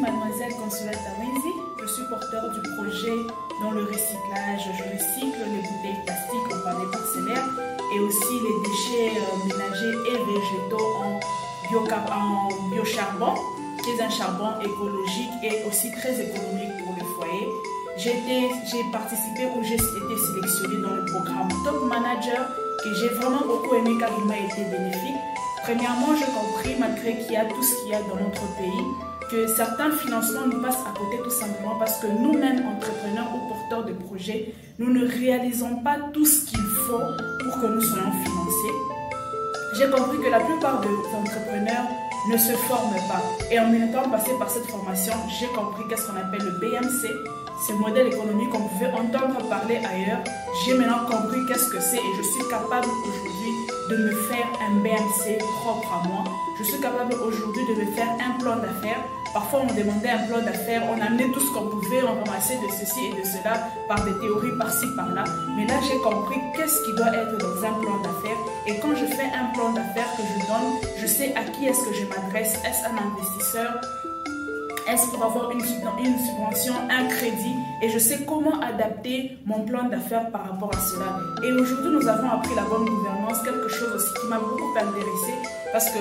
Mademoiselle Consolata Wenzi. Je suis porteur du projet dans le recyclage. Je recycle les bouteilles plastiques en panier parcellaire et aussi les déchets ménagers et végétaux en biocharbon, qui est un charbon écologique et aussi très économique pour le foyer. J'ai participé ou j'ai été sélectionnée dans le programme Top Manager que j'ai vraiment beaucoup aimé car il m'a été bénéfique. Premièrement, j'ai compris, malgré qu'il y a tout ce qu'il y a dans notre pays, que certains financements nous passent à côté tout simplement parce que nous-mêmes, entrepreneurs ou porteurs de projets, nous ne réalisons pas tout ce qu'il faut pour que nous soyons financés. J'ai compris que la plupart des entrepreneurs ne se forment pas. Et en étant passé par cette formation, j'ai compris qu'est-ce qu'on appelle le BMC, ce modèle économique qu'on pouvait entendre parler ailleurs. J'ai maintenant compris qu'est-ce que c'est et je suis capable aujourd'hui de me faire un BMC propre à moi. Je suis capable aujourd'hui de me faire un plan d'affaires. Parfois, on demandait un plan d'affaires, on amenait tout ce qu'on pouvait, on ramassait de ceci et de cela par des théories par-ci, par-là. Mais là, j'ai compris qu'est-ce qui doit être dans un plan d'affaires. Et quand je fais un plan d'affaires que je donne, je sais à qui est-ce que je m'adresse. Est-ce un investisseur? Est-ce pour avoir une subvention, un crédit? Et je sais comment adapter mon plan d'affaires par rapport à cela. Et aujourd'hui, nous avons appris la bonne gouvernance, quelque chose aussi qui m'a beaucoup intéressée. Parce que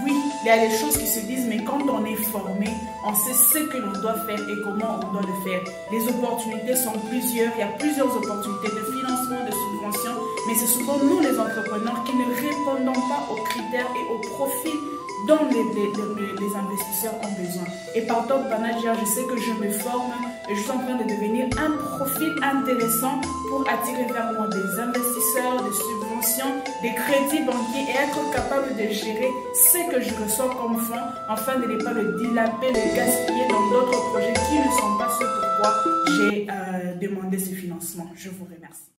oui, il y a des choses qui se disent, mais quand on est formé, on sait ce que l'on doit faire et comment on doit le faire. Les opportunités sont plusieurs, il y a plusieurs opportunités de financement, de subvention, mais c'est souvent nous les entrepreneurs qui ne répondons pas aux critères et aux profils dont les investisseurs ont besoin. Et par Top Manager, je sais que je me forme et je suis en train de devenir un profil intéressant pour attirer vers moi des investisseurs, des subventions, des crédits banquiers et être capable de gérer ce que je reçois comme fonds afin de ne pas le dilaper, le gaspiller dans d'autres projets qui ne sont pas ceux pourquoi j'ai demandé ce financement. Je vous remercie.